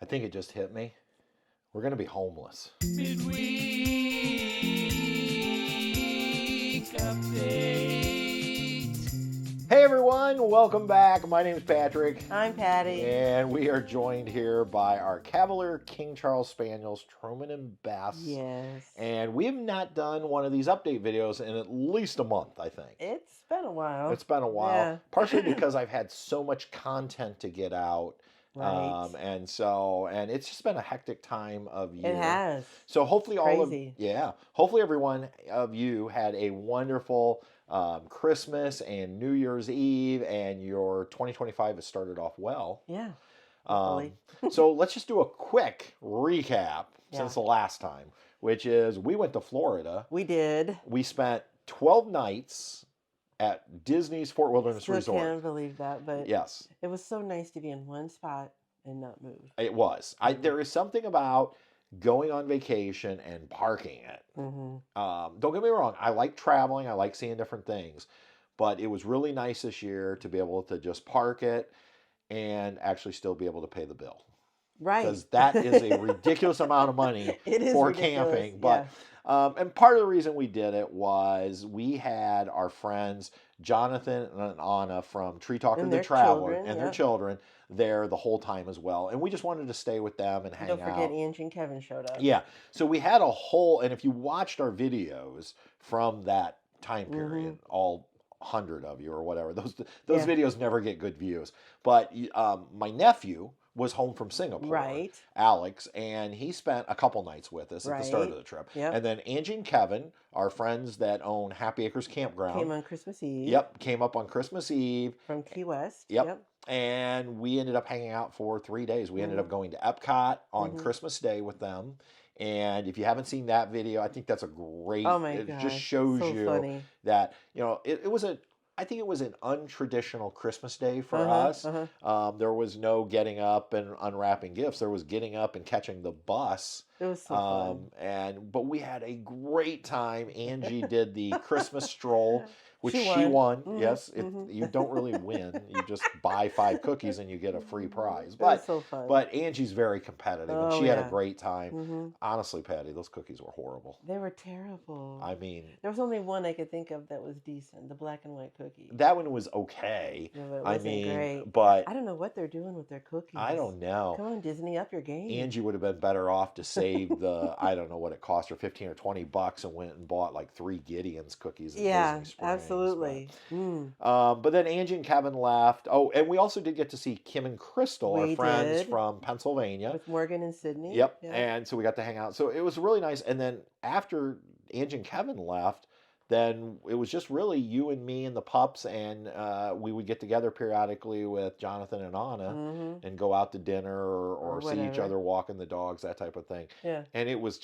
I think it just hit me. We're going to be homeless. Midweek update. Hey everyone, welcome back. My name is Patrick. I'm Patty. And we are joined here by our Cavalier King Charles Spaniels, Truman and Bess. Yes. And we have not done one of these update videos in at least a month, I think. It's been a while. It's been a while. Yeah. Partially because I've had so much content to get out. Right. And it's just been a hectic time of year. It has. So hopefully Crazy. hopefully everyone of you had a wonderful Christmas and New Year's Eve, and your 2025 has started off well. Yeah. So let's just do a quick recap since the last time, which is we went to Florida. We did. We spent 12 nights at Disney's Fort Wilderness Resort. I can't believe that, but yes, it was so nice to be in one spot and not move. It was. There is something about going on vacation and parking it. Mm-hmm. Don't get me wrong. I like traveling. I like seeing different things. But it was really nice this year to be able to just park it and actually still be able to pay the bill. Right. Because that is a ridiculous amount of money for camping. But and part of the reason we did it was we had our friends Jonathan and Anna from Tree Talker the Traveler and their children there the whole time as well. And we just wanted to stay with them and hang out. Don't forget Angie and Kevin showed up. Yeah. So we had a whole, and if you watched our videos from that time period, all 100 of you or whatever, those videos never get good views. But my nephew was home from Singapore, Alex, and he spent a couple nights with us at the start of the trip. And then Angie and Kevin, our friends that own Happy Acres Campground, came on Christmas Eve. Yep, came up on Christmas Eve. From Key West. Yep. And we ended up hanging out for 3 days. We ended up going to Epcot on Christmas Day with them. And if you haven't seen that video, I think that's a great, it just shows you that, you know, I think it was an untraditional Christmas day for us. There was no getting up and unwrapping gifts. There was getting up and catching the bus. It was so fun. But we had a great time. Angie did the Christmas stroll, which she won. Yes, you don't really win. You just buy 5 cookies and you get a free prize. But so fun. But Angie's very competitive, and she had a great time. Honestly, Patty, those cookies were horrible. They were terrible. I mean, there was only one I could think of that was decent, the black and white cookie. That one was okay. Yeah, but it wasn't great. But I don't know what they're doing with their cookies. I don't know. Come on, Disney, up your game. Angie would have been better off to save the, I don't know what it cost her, $15 or $20, and went and bought like 3 Gideon's cookies. Yeah, Disney Springs, absolutely. But then Angie and Kevin left. Oh, and we also did get to see Kim and Krystal, our friends from Pennsylvania. With Morgan and Sydney. Yep. And so we got to hang out. So it was really nice. And then after Angie and Kevin left, then it was just really you and me and the pups, and we would get together periodically with Jonathan and Anna and go out to dinner or see each other walking the dogs, that type of thing. Yeah. And it was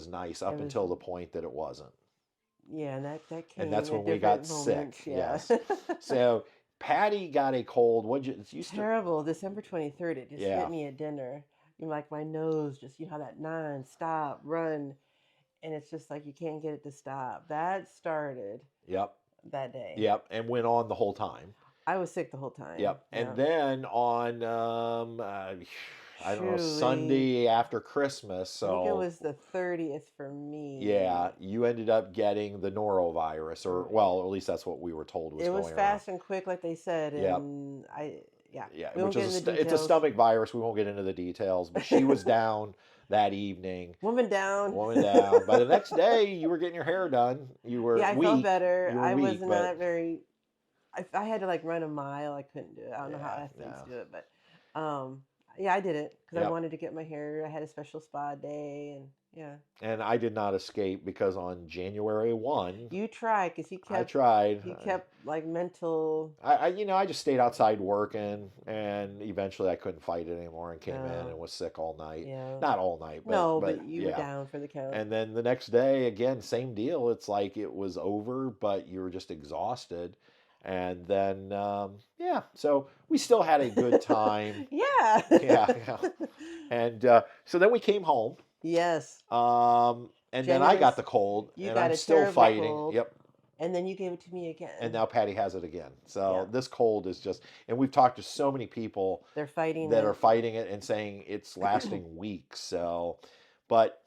nice up until the point that it wasn't. Yeah, and that came. And that's when we got sick. Yes. So Patty got a cold. Terrible. December 23rd. It just hit me at dinner. Like my nose, just how that non-stop run. And it's just like you can't get it to stop. That started that day. Yep, and went on the whole time. I was sick the whole time. Yep, and then on, I don't know, Sunday after Christmas. So I think it was the 30th for me. Yeah, you ended up getting the norovirus, or, well, at least that's what we were told was going on. It was fast and quick, like they said. And which is it's a stomach virus. We won't get into the details, but she was down that evening. Woman down. By the next day, you were getting your hair done. You were I weak. felt better. I weak, was not very. I had to like run a mile. I couldn't do it. I don't know how athletes do it, but I did it because I wanted to get my hair. I had a special spa day, and And I did not escape because on January 1... You tried, because he kept... I tried. He kept, like, mental... I just stayed outside working, and eventually I couldn't fight it anymore and came in and was sick all night. Yeah. Not all night, but... No, but you were down for the count. And then the next day, again, same deal. It's like it was over, but you were just exhausted. And then, so we still had a good time. Yeah. And so then we came home. Yes. And then I got the cold, and I'm still fighting. Cold. Yep. And then you gave it to me again. And now Patty has it again. So this cold is just, and we've talked to so many people are fighting it and saying it's lasting weeks. So, but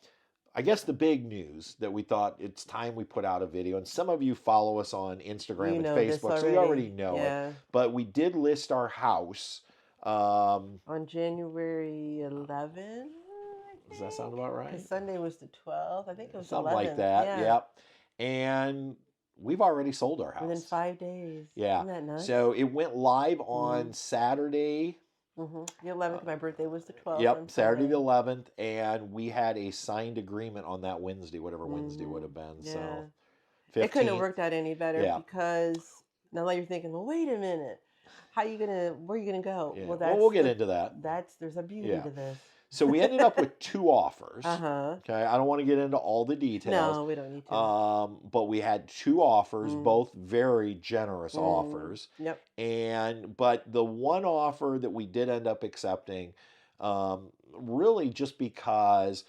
I guess the big news that we thought it's time we put out a video, and some of you follow us on Instagram and Facebook, so you already know it. But we did list our house on January 11th. Does that sound about right? Because Sunday was the 12th. I think it was something 11th. Like that. Yep. And we've already sold our house within 5 days. Yeah. Isn't that nuts? So it went live on Saturday. The 11th. My birthday was the 12th. Yep, Saturday the 11th, and we had a signed agreement on that Wednesday, whatever Wednesday would have been. Yeah. So 15th. It couldn't have worked out any better because now you're thinking, well, wait a minute, where are you gonna go? Yeah. Well, we'll get into that. There's a beauty to this. So we ended up with 2 offers. Okay, I don't want to get into all the details. No, we don't need to. But we had 2 offers, both very generous offers. Yep. But the one offer that we did end up accepting, really just because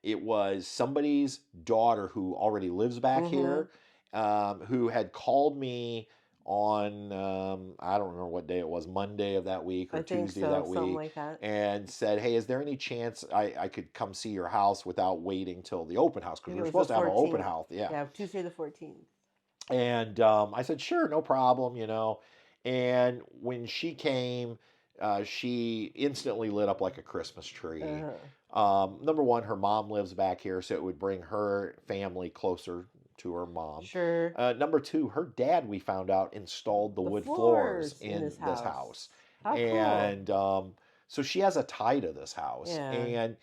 it was somebody's daughter who already lives back here, who had called me on I don't remember what day it was, Monday of that week or Tuesday of that week, something like that, and said, hey, is there any chance I could come see your house without waiting till the open house, because we were supposed to have an open house. Yeah, Tuesday the 14th. And I said, sure, no problem, and when she came, she instantly lit up like a Christmas tree. Number one, her mom lives back here, so it would bring her family closer to her mom. Sure. Number 2, her dad, we found out, installed the wood floors in this house. How and so she has a tie to this house. Yeah. And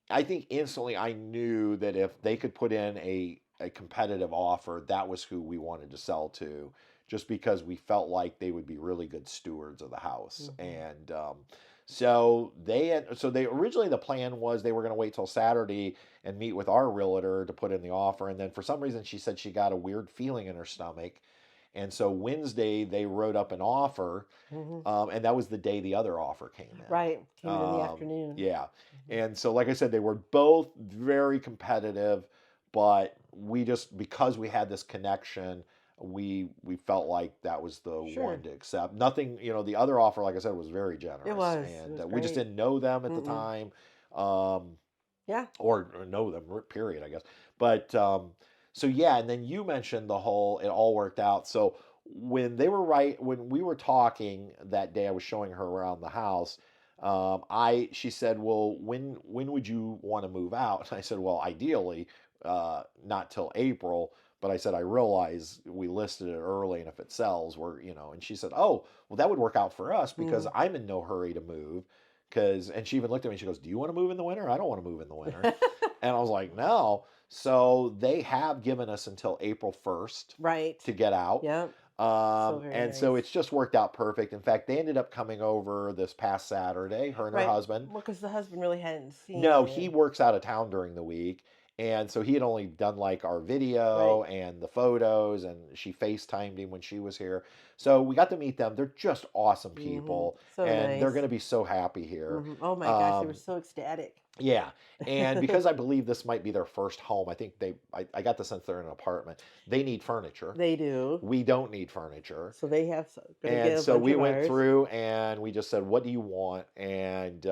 I think instantly I knew that if they could put in a competitive offer, that was who we wanted to sell to, just because we felt like they would be really good stewards of the house. And so they originally, the plan was they were going to wait till Saturday and meet with our realtor to put in the offer. And then for some reason, she said she got a weird feeling in her stomach. And so Wednesday, they wrote up an offer. And that was the day the other offer came in. Right. Came in the afternoon. Yeah. And so, like I said, they were both very competitive, but we just, because we had this connection, we felt like that was the one to accept. Nothing, the other offer, like I said, was very generous. It was. And it was we just didn't know them at the time. Or know them, period, I guess. But, and then you mentioned it all worked out. So when we were talking that day, I was showing her around the house. She said, well, when would you want to move out? And I said, well, ideally, not till April. But I said, I realize we listed it early, and if it sells, and she said, oh, well, that would work out for us because I'm in no hurry to move. And she even looked at me and she goes, do you want to move in the winter? I don't want to move in the winter. And I was like, no. So they have given us until April 1st to get out. Yep. So it's just worked out perfect. In fact, they ended up coming over this past Saturday, her and her husband. Well, because the husband really hadn't seen it. He works out of town during the week. And so he had only done like our video and the photos, and she FaceTimed him when she was here. So we got to meet them. They're just awesome people. And they're going to be so happy here. Oh my gosh, they were so ecstatic. Yeah. And because I believe this might be their first home, I think I got the sense they're in an apartment. They need furniture. They do. We don't need furniture. So they have. And so we went through and we just said, what do you want? And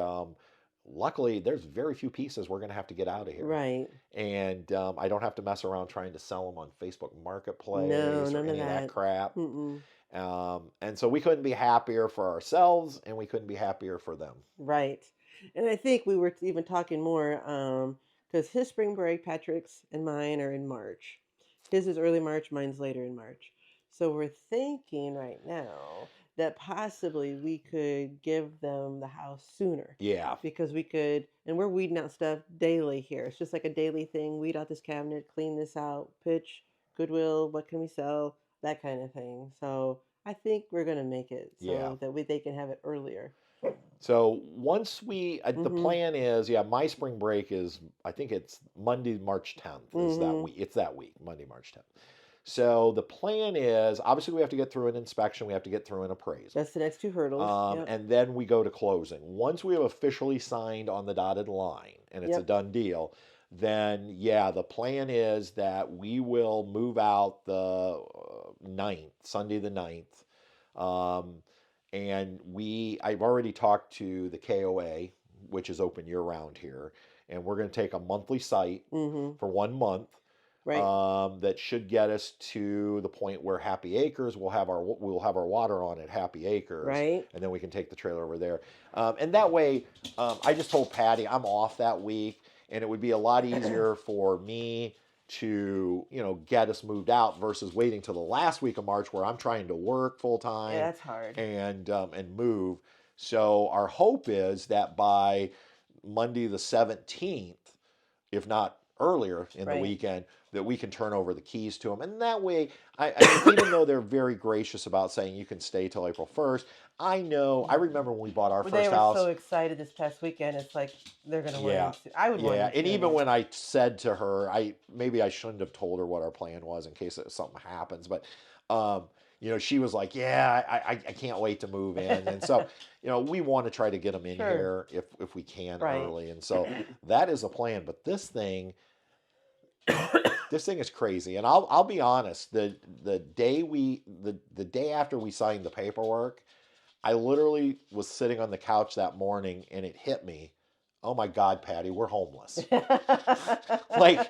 luckily, there's very few pieces we're going to have to get out of here. Right. And I don't have to mess around trying to sell them on Facebook Marketplace or any of that crap. And so we couldn't be happier for ourselves, and we couldn't be happier for them. Right. And I think we were even talking more because his spring break, Patrick's and mine, are in March. His is early March, mine's later in March. So we're thinking right now that possibly we could give them the house sooner. Yeah. Because we could, and we're weeding out stuff daily here. It's just like a daily thing. Weed out this cabinet, clean this out, pitch, Goodwill, what can we sell, that kind of thing. So I think we're going to make it so that they can have it earlier. So once the plan is, my spring break is, I think it's Monday, March 10th is that week. It's that week, Monday, March 10th. So the plan is, obviously we have to get through an inspection. We have to get through an appraisal. That's the next 2 hurdles. And then we go to closing. Once we have officially signed on the dotted line and it's a done deal, then yeah, the plan is that we will move out the 9th, Sunday the 9th. And I've already talked to the KOA, which is open year round here, and we're going to take a monthly site for 1 month. Right. That should get us to the point where Happy Acres we'll have our water on at Happy Acres, right? And then we can take the trailer over there. And that way, I just told Patty I'm off that week, and it would be a lot easier for me to get us moved out versus waiting till the last week of March where I'm trying to work full time. Yeah, that's hard. And move. So our hope is that by Monday the 17th, if not earlier in the weekend, that we can turn over the keys to them. And that way, I mean, even though they're very gracious about saying you can stay till April 1st, I remember when we bought our first house. They were so excited this past weekend. It's like they're going to win. I would want and even when I said to her, maybe I shouldn't have told her what our plan was in case something happens. But, she was like, yeah, I can't wait to move in. And so, we want to try to get them in here if we can early. And so that is a plan. But this thing is crazy. And I'll be honest, the day after we signed the paperwork, I literally was sitting on the couch that morning and it hit me. Oh my God, Patty, we're homeless. and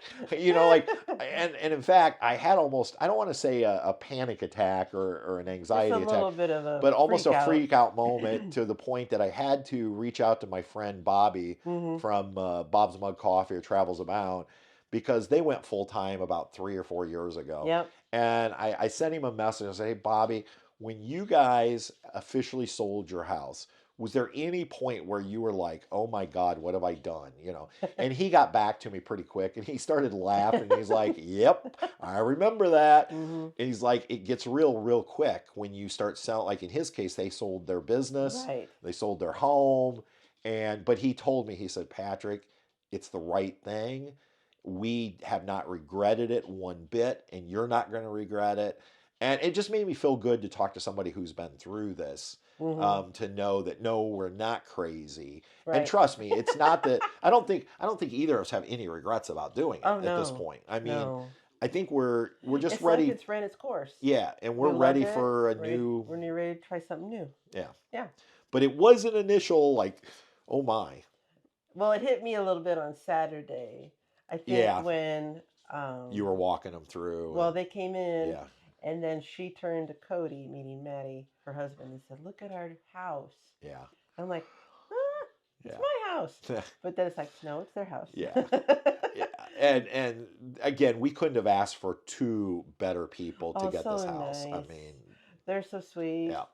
in fact, I had almost, I don't want to say a panic attack or an anxiety attack, but almost a freak out moment to the point that I had to reach out to my friend Bobby from Bob's Mug Coffee or Travels Abound, because they went full time about 3 or 4 years ago. Yep. And I sent him a message and said, hey, Bobby, when you guys officially sold your house, was there any point where you were like, oh my God, what have I done? And he got back to me pretty quick and he started laughing. He's like, yep, I remember that. And he's like, it gets real quick when you start selling. Like in his case, they sold their business, they sold their home. But he told me, he said, Patrick, it's the right thing. We have not regretted it one bit, and you're not going to regret it. And it just made me feel good to talk to somebody who's been through this, to know that, no, we're not crazy. Right. And trust me, it's not that, I don't think either of us have any regrets about doing it at this point. I mean, I think we're just ready. It's ran its course. Yeah, and we're ready for a new. We're ready to try something new. Yeah. Yeah. But it was an initial like, oh my. Well, it hit me a little bit on Saturday. I think when you were walking them through. Well, they came in, and then she turned to Cody, meaning Maddie, her husband, and said, "Look at our house." Yeah. I'm like, it's my house. But then it's like, no, it's their house. Yeah. And again, we couldn't have asked for two better people to get this house. Nice. I mean, they're so sweet. Yeah.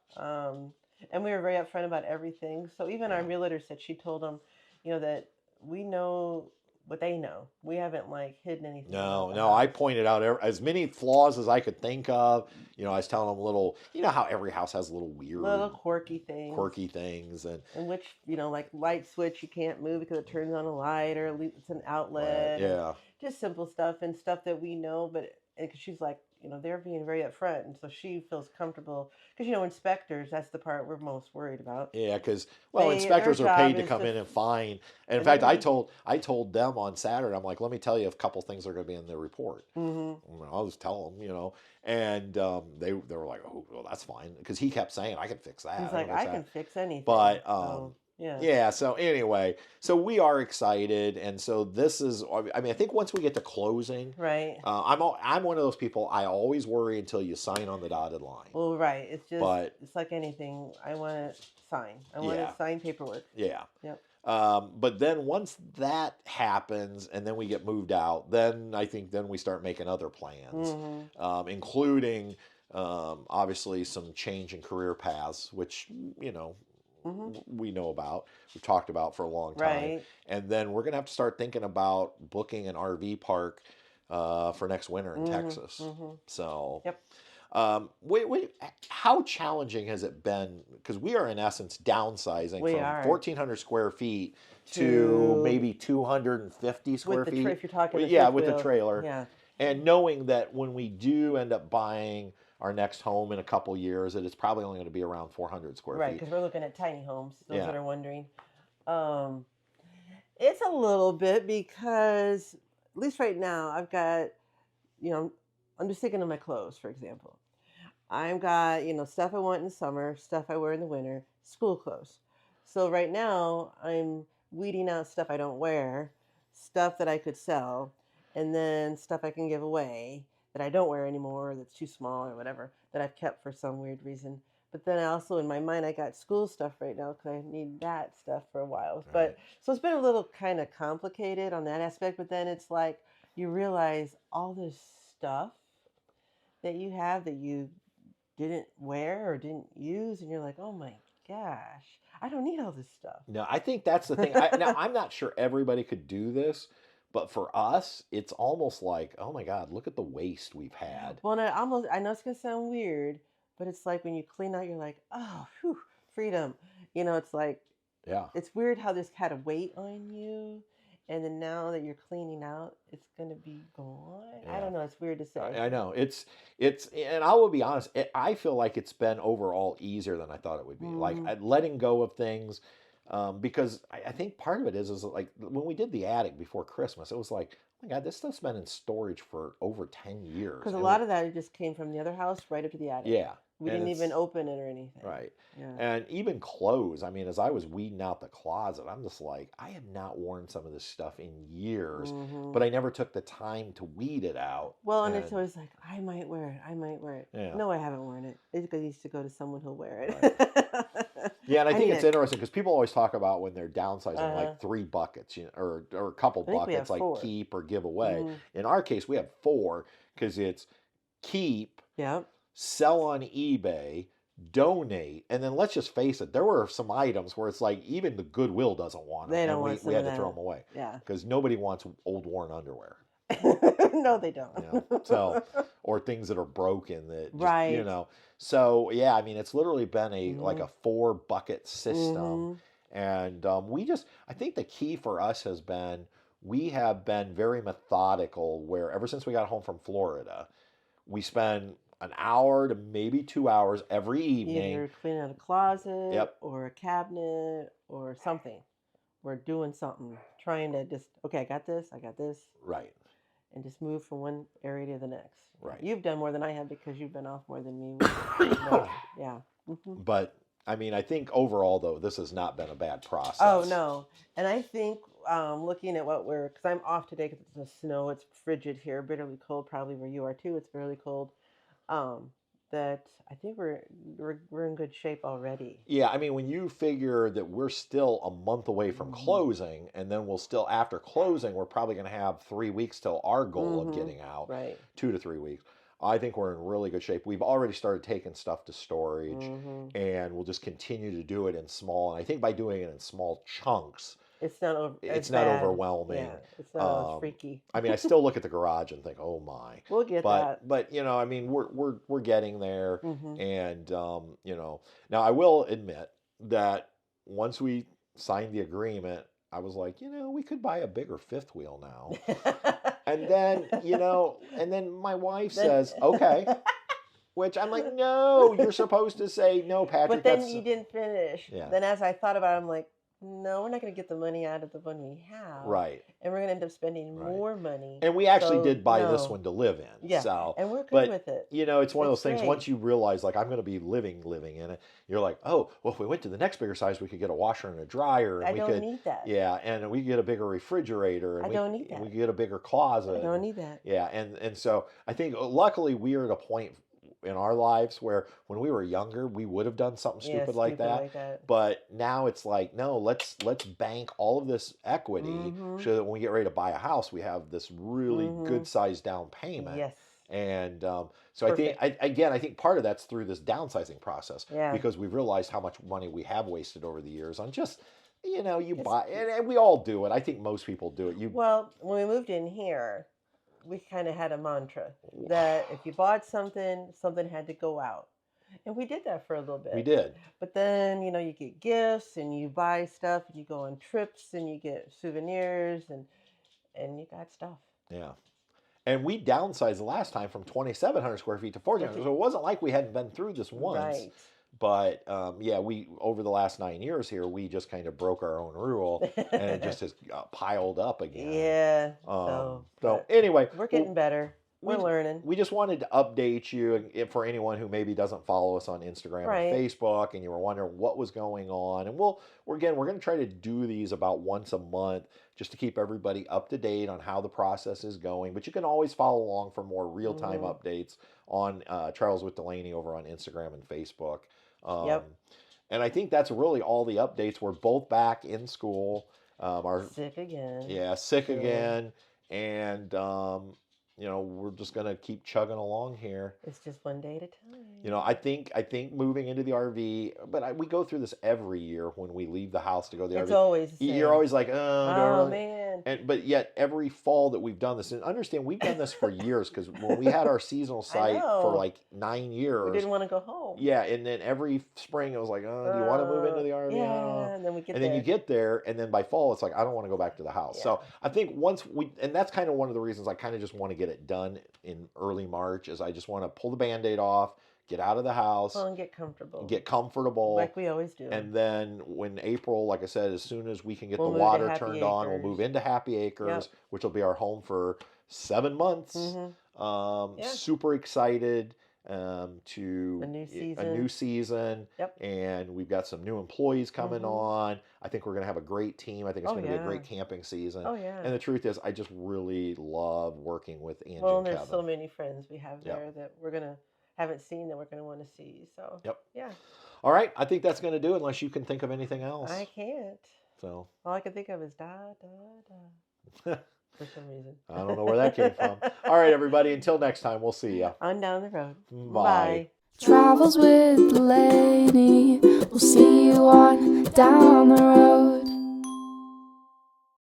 And we were very upfront about everything. So even our realtor said, she told them, that we know what they know. We haven't hidden anything. No. I pointed out as many flaws as I could think of. I was telling them little, how every house has little quirky things. And which, like light switch you can't move because it turns on a light, or it's an outlet. Yeah. Just simple stuff and stuff that we know. But she's like, they're being very upfront. And so she feels comfortable. Because, inspectors, that's the part we're most worried about. Yeah, because, inspectors are paid to come in and fine. And in fact, I told them on Saturday, I'm like, let me tell you a couple things are going to be in the report. I'll just tell them, And they were like, oh, well, that's fine. Because he kept saying, I can fix that. He's like, I can fix anything. But, yeah. So anyway, we are excited, and so this is. I mean, I think once we get to closing, right? I'm one of those people. I always worry until you sign on the dotted line. Well, right. It's just. It's like anything. I want to sign. I want to sign paperwork. Yeah. Yep. But then once that happens, and then we get moved out, then I think we start making other plans, including obviously some change in career paths, which we know about, we've talked about for a long time. Right. And then we're going to have to start thinking about booking an RV park for next winter in Texas. So, yep. How challenging has it been? Because we are in essence downsizing from 1,400 square feet to maybe 250 square feet. If you're talking with the trailer. Yeah. And knowing that when we do end up buying our next home in a couple years, that it's probably only going to be around 400 square feet. Right, because we're looking at tiny homes, those that are wondering. It's a little bit because, at least right now, I've got, I'm just thinking of my clothes, for example. I've got, stuff I want in the summer, stuff I wear in the winter, school clothes. So right now, I'm weeding out stuff I don't wear, stuff that I could sell, and then stuff I can give away that I don't wear anymore, that's too small or whatever, that I've kept for some weird reason. But then I also, in my mind, I got school stuff right now because I need that stuff for a while. Right. But so it's been a little kind of complicated on that aspect. But then it's like you realize all this stuff that you have that you didn't wear or didn't use, and you're like, oh my gosh, I don't need all this stuff. No, I think that's the thing. Now, I'm not sure everybody could do this, but for us, it's almost like, oh my God, look at the waste we've had. Well, I know it's going to sound weird, but it's like when you clean out, you're like, oh, whew, freedom. It's like, yeah, it's weird how this had a weight on you. And then now that you're cleaning out, it's going to be gone. Yeah. I don't know. It's weird to say. I know. It's, and I will be honest, I feel like it's been overall easier than I thought it would be. Like letting go of things, because I think part of it is like when we did the attic before Christmas, it was like, oh my God, this stuff's been in storage for over 10 years. Because a lot of that just came from the other house right up to the attic. Yeah. We didn't even open it or anything. Right. Yeah. And even clothes. I mean, as I was weeding out the closet, I'm just like, I have not worn some of this stuff in years, but I never took the time to weed it out. Well, and it's always like, I might wear it. I might wear it. Yeah. No, I haven't worn it. It needs to go to someone who'll wear it. Right. Yeah, and I think it's interesting because people always talk about when they're downsizing like 3 buckets, or a couple buckets, like 4. Keep or give away. In our case, we have 4 because it's keep. Yep. Sell on eBay, donate, and then let's just face it, there were some items where it's like even the Goodwill doesn't want them. They don't want we had to throw them away. Yeah. Because nobody wants old worn underwear. No, they don't. So, or things that are broken that just, right. So yeah, I mean, it's literally been like a 4 bucket system. And I think the key for us has been, we have been very methodical where ever since we got home from Florida, we spend an hour to maybe 2 hours every evening. Either cleaning out a closet or a cabinet or something. We're doing something, trying to just, okay, I got this. Right. And just move from one area to the next. Right. You've done more than I have because you've been off more than me. Yeah. But, I mean, I think overall, though, this has not been a bad process. Oh, no. And I think looking at because I'm off today because it's the snow, it's frigid here, bitterly cold, probably where you are too, it's bitterly cold. That I think we're in good shape already. Yeah, I mean, when you figure that we're still a month away from closing, and then we'll still, after closing, we're probably going to have 3 weeks till our goal of getting out. Right. 2 to 3 weeks. I think we're in really good shape. We've already started taking stuff to storage, and we'll just continue to do it in small. And I think by doing it in small chunks, it's not overwhelming. Yeah, it's not as freaky. I mean, I still look at the garage and think, "Oh my!" We'll get that. But I mean, we're getting there, and now I will admit that once we signed the agreement, I was like, we could buy a bigger 5th wheel now, and then my wife says, "Okay." Which I'm like, no, you're supposed to say no, Patrick. But then you didn't finish. Yeah. Then as I thought about it, I'm like, no, we're not going to get the money out of the one we have. Right. And we're going to end up spending more money. And we actually did buy this one to live in. Yeah. So, and we're good with it. It's one of those things, once you realize, like, I'm going to be living in it, you're like, oh, well, if we went to the next bigger size, we could get a washer and a dryer. And I don't need that. Yeah, and we could get a bigger refrigerator. And I don't need that. We could get a bigger closet. I don't need that. Yeah, and so I think, luckily, we are at a point in our lives where when we were younger, we would have done something stupid like that. But now it's like, no, let's bank all of this equity so that when we get ready to buy a house, we have this really good sized down payment. Yes. And so Perfect. I think part of that's through this downsizing process because we've realized how much money we have wasted over the years on just, buy, and we all do it. I think most people do it. Well, when we moved in here, we kind of had a mantra that if you bought something had to go out. And we did that for a little bit. We did. But then, you get gifts and you buy stuff and you go on trips and you get souvenirs and you got stuff. Yeah. And we downsized the last time from 2,700 square feet to 1,400. So it wasn't like we hadn't been through this once. Right. But yeah, we over the last 9 years here, we just kind of broke our own rule, and it just has piled up again. Yeah. So anyway, we're getting better. We're learning. We just wanted to update you, and for anyone who maybe doesn't follow us on Instagram or Facebook, and you were wondering what was going on. And we're going to try to do these about once a month, just to keep everybody up to date on how the process is going. But you can always follow along for more real-time updates on Trails with Delaney over on Instagram and Facebook. And I think that's really all the updates. We're both back in school. Sick again. Yeah, sick again. And we're just gonna keep chugging along here. It's just one day at a time. I think moving into the RV, but we go through this every year when we leave the house to go to the RV. It's always the same. You're always like, oh man. But yet every fall that we've done this, and understand we've done this for years, because when we had our seasonal site for like 9 years, we didn't want to go home. Yeah, and then every spring it was like, oh, do you want to move into the RV? Yeah, and then we get there. And then you get there, and then by fall it's like, I don't want to go back to the house. Yeah. So I think and that's kind of one of the reasons I kind of just want to get it done in early March, is I just want to pull the Band-Aid off, get out of the house, and get comfortable, like we always do. And then when April, like I said, as soon as we can get the water turned on, we'll move into Happy Acres, which will be our home for 7 months. Super excited to a new season. And we've got some new employees coming on. I think we're going to have a great team. I think it's going to be a great camping season. And the truth is, I just really love working with Angie and Kevin. There's so many friends we have there that haven't seen, that we're going to want to see. So yeah. All right, I think that's going to do it, unless you can think of anything else. I can't. So all I can think of is da da da. For some reason. I don't know where that came from. All right, everybody. Until next time, we'll see you on down the road. Bye. Travels with Delaney. We'll see you on down the road.